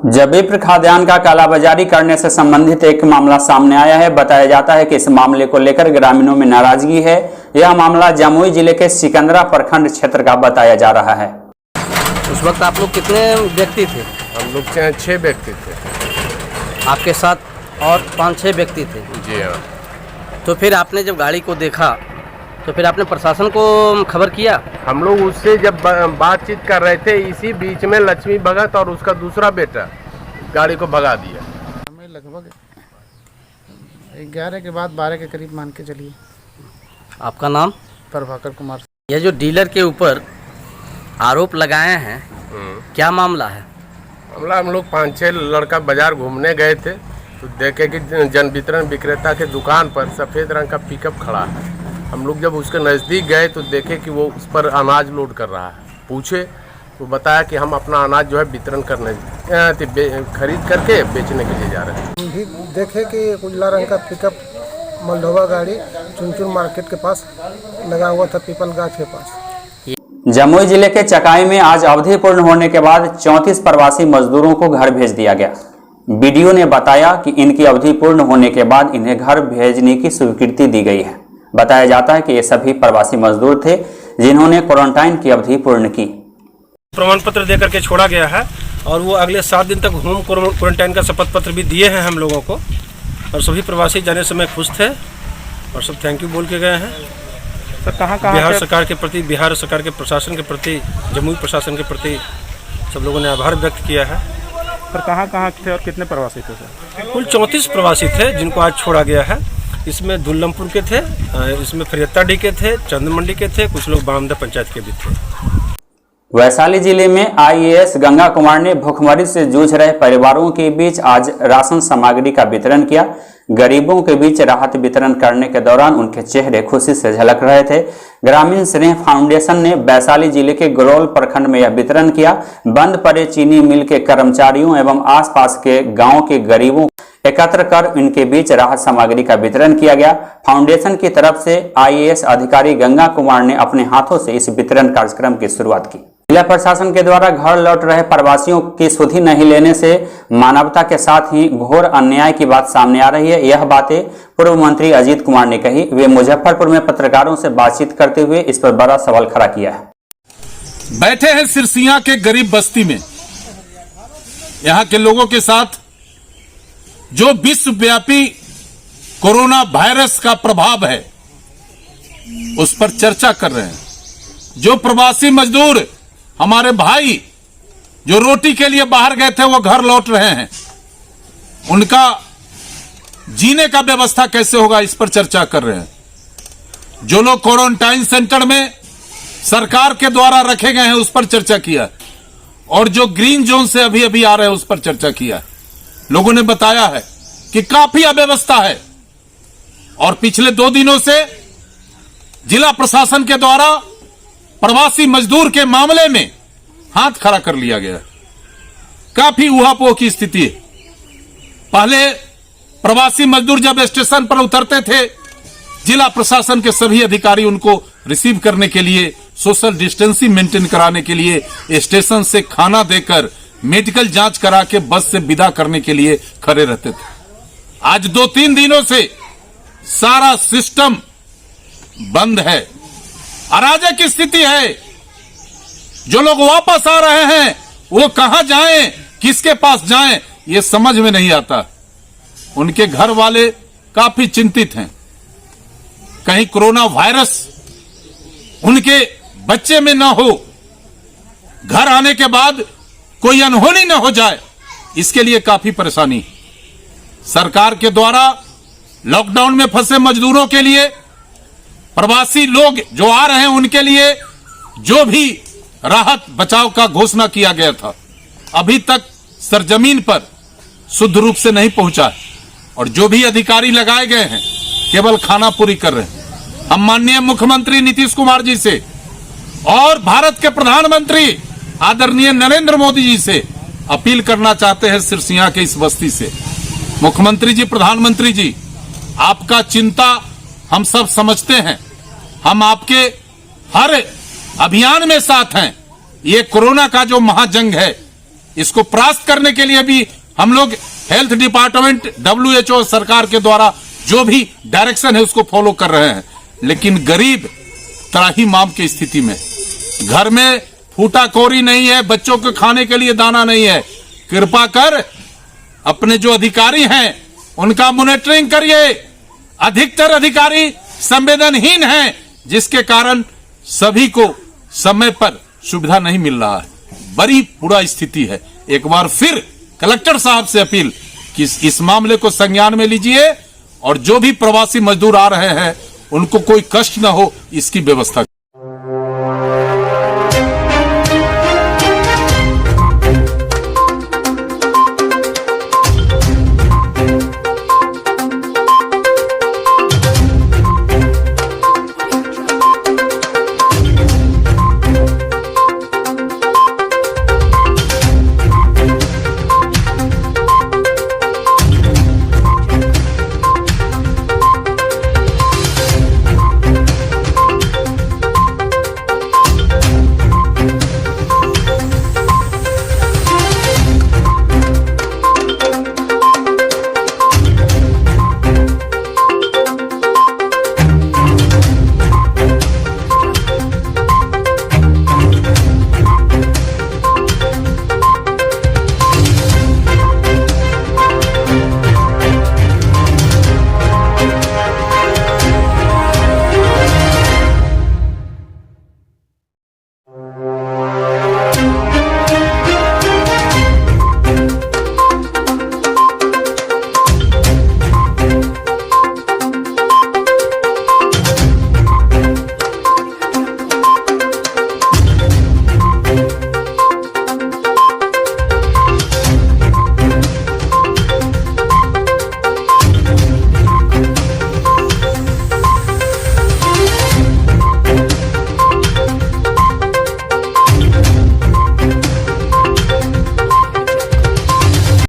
जबीप्र खाद्यान्न का कालाबाजारी करने से संबंधित एक मामला सामने आया है। बताया जाता है कि इस मामले को लेकर ग्रामीणों में नाराजगी है। यह मामला जमुई जिले के सिकंदरा प्रखंड क्षेत्र का बताया जा रहा है। उस वक्त आप लोग कितने व्यक्ति थे? हम लोग 6 व्यक्ति थे। आपके साथ और 5-6 व्यक्ति थे? जी हाँ। तो फिर आपने जब गाड़ी को देखा तो फिर आपने प्रशासन को खबर किया? हम लोग उससे जब बातचीत कर रहे थे, इसी बीच में लक्ष्मी भगत और उसका दूसरा बेटा गाड़ी को भगा दिया। हमें लगभग 11 के बाद 12 के करीब मान के चलिए। आपका नाम? प्रभाकर कुमार। यह जो डीलर के ऊपर आरोप लगाए हैं, क्या मामला है? मामला, हम लोग 5-6 लड़का बाजार घूमने गए थे तो देखे कि जन वितरण विक्रेता के दुकान पर सफ़ेद रंग का पिकअप खड़ा है। हम लोग जब उसके नज़दीक गए तो देखे कि वो उस पर अनाज लोड कर रहा है। पूछे तो बताया कि हम अपना अनाज जो है वितरण करने खरीद करके बेचने के लिए जा रहे हैं। हम भी देखे कि उजला रंग का पिकअप मलढोबा गाड़ी चुनचुन मार्केट के पास लगा हुआ था, पीपल गाछ के पास। जमुई जिले के चकाई में आज अवधि पूर्ण होने के बाद 34 प्रवासी मजदूरों को घर भेज दिया गया। बीडीओ ने बताया कि इनकी अवधि पूर्ण होने के बाद इन्हें घर भेजने की स्वीकृति दी गई है। बताया जाता है कि ये सभी प्रवासी मजदूर थे जिन्होंने क्वारंटाइन की अवधि पूर्ण की। प्रमाण पत्र देकर के छोड़ा गया है और वो अगले 7 दिन तक होम क्वारंटाइन का शपथ पत्र भी दिए हैं हम लोगों को। और सभी प्रवासी जाने समय खुश थे और सब थैंक यू बोल के गए हैं। सर कहाँ बिहार सरकार के प्रति, बिहार सरकार के प्रशासन के प्रति, जमुई प्रशासन के प्रति सब लोगों ने आभार व्यक्त किया है। सर कहाँ थे और कितने प्रवासी थे सर? कुल 34 प्रवासी थे जिनको आज छोड़ा गया है। इसमें दुल्लमपुर के थे, इसमें फरियत्ताडी के थे, चंद्रमंडी के थे, कुछ लोग बामदा पंचायत के भी थे। वैशाली जिले में आईएएस गंगा कुमार ने भूखमरी से जूझ रहे परिवारों के बीच आज राशन सामग्री का वितरण किया। गरीबों के बीच राहत वितरण करने के दौरान उनके चेहरे खुशी से झलक रहे थे। ग्रामीण स्नेह फाउंडेशन ने वैशाली जिले के गरौल प्रखंड में यह वितरण किया। बंद पड़े चीनी मिल के कर्मचारियों एवं आसपास के गांव के गरीबों एकत्र कर इनके बीच राहत सामग्री का वितरण किया गया। फाउंडेशन की तरफ से आईएएस अधिकारी गंगा कुमार ने अपने हाथों से इस वितरण कार्यक्रम की शुरुआत की। जिला प्रशासन के द्वारा घर लौट रहे प्रवासियों की सुधि नहीं लेने से मानवता के साथ ही घोर अन्याय की बात सामने आ रही है। यह बातें पूर्व मंत्री अजीत कुमार ने कही। वे मुजफ्फरपुर में पत्रकारों से बातचीत करते हुए इस पर बड़ा सवाल खड़ा किया है। बैठे हैं सिरसिया के गरीब बस्ती में, यहाँ के लोगों के साथ जो विश्वव्यापी कोरोना वायरस का प्रभाव है उस पर चर्चा कर रहे हैं। जो प्रवासी मजदूर हमारे भाई जो रोटी के लिए बाहर गए थे वो घर लौट रहे हैं, उनका जीने का व्यवस्था कैसे होगा इस पर चर्चा कर रहे हैं। जो लोग क्वारंटाइन सेंटर में सरकार के द्वारा रखे गए हैं उस पर चर्चा किया, और जो ग्रीन जोन से अभी अभी आ रहे हैं उस पर चर्चा किया। लोगों ने बताया है कि काफी अव्यवस्था है और पिछले 2 दिनों से जिला प्रशासन के द्वारा प्रवासी मजदूर के मामले में हाथ खड़ा कर लिया गया। काफी उहापोह की स्थिति है। पहले प्रवासी मजदूर जब स्टेशन पर उतरते थे, जिला प्रशासन के सभी अधिकारी उनको रिसीव करने के लिए, सोशल डिस्टेंसिंग मेंटेन कराने के लिए, स्टेशन से खाना देकर, मेडिकल जांच करा के बस से विदा करने के लिए खड़े रहते थे। आज 2-3 दिनों से सारा सिस्टम बंद है। अराजक की स्थिति है। जो लोग वापस आ रहे हैं वो कहां जाएं, किसके पास जाएं, ये समझ में नहीं आता। उनके घर वाले काफी चिंतित हैं, कहीं कोरोना वायरस उनके बच्चे में ना हो, घर आने के बाद कोई अनहोनी न हो जाए, इसके लिए काफी परेशानी। सरकार के द्वारा लॉकडाउन में फंसे मजदूरों के लिए, प्रवासी लोग जो आ रहे हैं उनके लिए जो भी राहत बचाव का घोषणा किया गया था, अभी तक सरजमीन पर शुद्ध रूप से नहीं पहुंचा। और जो भी अधिकारी लगाए गए हैं केवल खाना पूरी कर रहे हैं। हम माननीय मुख्यमंत्री नीतीश कुमार जी से और भारत के प्रधानमंत्री आदरणीय नरेंद्र मोदी जी से अपील करना चाहते हैं। सिरसिया के इस बस्ती से मुख्यमंत्री जी, प्रधानमंत्री जी, आपका चिंता हम सब समझते हैं। हम आपके हर अभियान में साथ हैं। ये कोरोना का जो महाजंग है इसको परास्त करने के लिए भी हम लोग हेल्थ डिपार्टमेंट, WHO सरकार के द्वारा जो भी डायरेक्शन है उसको फॉलो कर रहे हैं। लेकिन गरीब त्राहिमाम की स्थिति में, घर में फूटा कोरी नहीं है, बच्चों को खाने के लिए दाना नहीं है, कृपा कर अपने जो अधिकारी हैं उनका मॉनिटरिंग करिए। अधिकतर अधिकारी संवेदनहीन हैं, जिसके कारण सभी को समय पर सुविधा नहीं मिल रहा है। बड़ी बुरा स्थिति है। एक बार फिर कलेक्टर साहब से अपील कि इस मामले को संज्ञान में लीजिए और जो भी प्रवासी मजदूर आ रहे हैं उनको कोई कष्ट न हो, इसकी व्यवस्था